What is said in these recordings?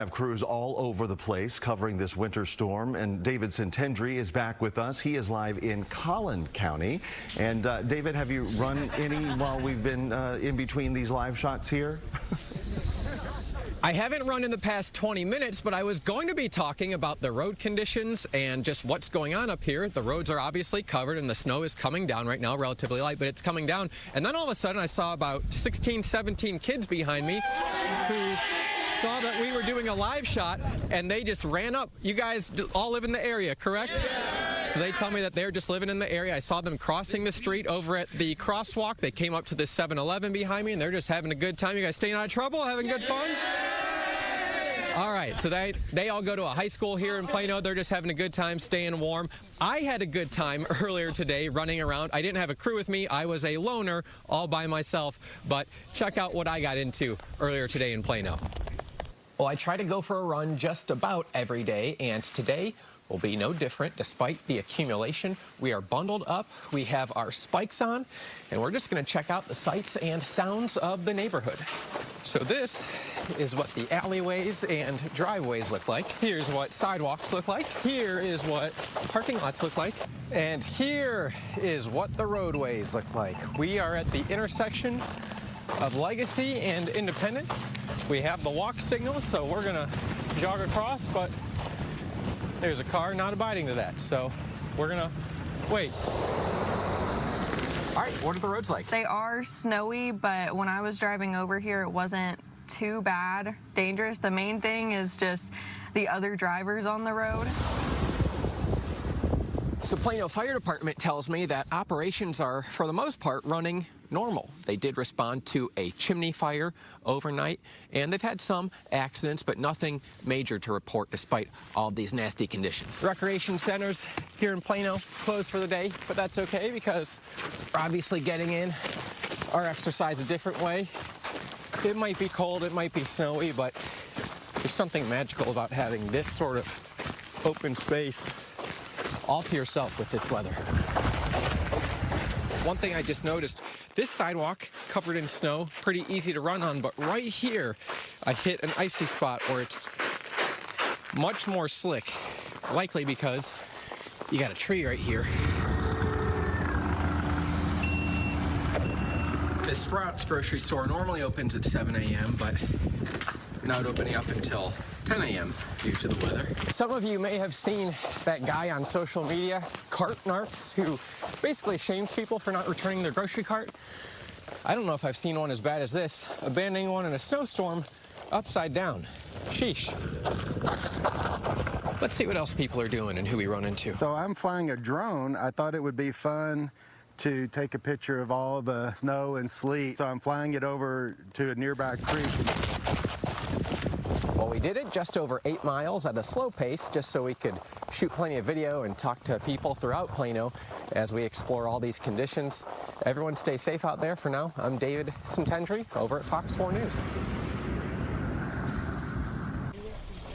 Have crews all over the place covering this winter storm, and David Sentendry is back with us. He is live in Collin County. And David, have you run any while we've been in between these live shots here? I haven't run in the past 20 minutes, but I was going to be talking about the road conditions and just what's going on up here. The roads are obviously covered and the snow is coming down right now, relatively light, but it's coming down. And then all of a sudden I saw about 16, 17 kids behind me who saw that we were doing a live shot and they just ran up. You guys all live in the area, correct? So they tell me that they're just living in the area. I saw them crossing the street over at the crosswalk. They came up to this 7-Eleven behind me and they're just having a good time. You guys staying out of trouble, having good fun? All right, so they all go to a high school here in Plano. They're just having a good time, staying warm. I had a good time earlier today running around. I didn't have a crew with me. I was a loner all by myself. But check out what I got into earlier today in Plano. Well, I try to go for a run just about every day, and today will be no different. Despite the accumulation, we are bundled up, we have our spikes on, and we're just going to check out the sights and sounds of the neighborhood. So this is what the alleyways and driveways look like. Here's what sidewalks look like. Here is what parking lots look like. And here is what the roadways look like. We are at the intersection of Legacy and Independence. We have the walk signals, so we're gonna jog across, but there's a car not abiding to that, so we're gonna wait. All right, what are the roads like? They are snowy, but when I was driving over here, it wasn't too bad, dangerous. The main thing is just the other drivers on the road. So Plano Fire Department tells me that operations are, for the most part, running normal. They did respond to a chimney fire overnight, and they've had some accidents, but nothing major to report despite all these nasty conditions. Recreation centers here in Plano closed for the day, but that's okay because we're obviously getting in our exercise a different way. It might be cold, it might be snowy, but there's something magical about having this sort of open space all to yourself with this weather. One thing I just noticed, this sidewalk covered in snow, pretty easy to run on, but right here, I hit an icy spot where it's much more slick, likely because you got a tree right here. This Sprouts grocery store normally opens at 7 a.m., but not opening up until 10 a.m. due to the weather. Some of you may have seen that guy on social media, Cart Narcs, who basically shames people for not returning their grocery cart. I don't know if I've seen one as bad as this, abandoning one in a snowstorm upside down. Sheesh. Let's see what else people are doing and who we run into. So I'm flying a drone. I thought it would be fun to take a picture of all the snow and sleet. So I'm flying it over to a nearby creek. Well, we did it just over 8 miles at a slow pace, just so we could shoot plenty of video and talk to people throughout Plano as we explore all these conditions. Everyone stay safe out there for now. I'm David Sentendry over at Fox 4 News.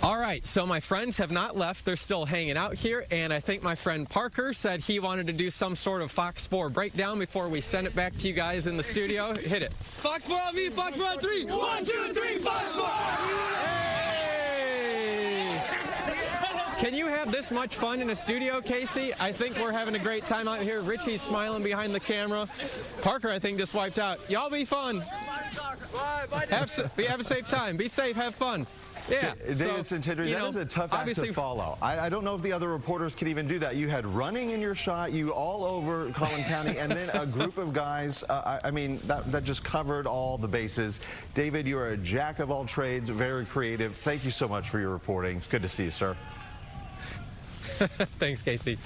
All right, so my friends have not left. They're still hanging out here, and I think my friend Parker said he wanted to do some sort of Fox 4 breakdown before we send it back to you guys in the studio. Hit it. Fox 4 on me, Fox 4 on 3. 1, 2, 3, Fox 4! Hey! Can you have this much fun in a studio, Casey? I think we're having a great time out here. Richie's smiling behind the camera. Parker, I think, just wiped out. Y'all be fun. Have a safe time. Be safe, have fun. Yeah, David Sentendry, that is a tough act to follow. I don't know if the other reporters can even do that. You had running in your shot, you all over Collin County, and then a group of guys, I mean, that just covered all the bases. David, you are a jack of all trades, very creative. Thank you so much for your reporting. It's good to see you, sir. Thanks, Casey.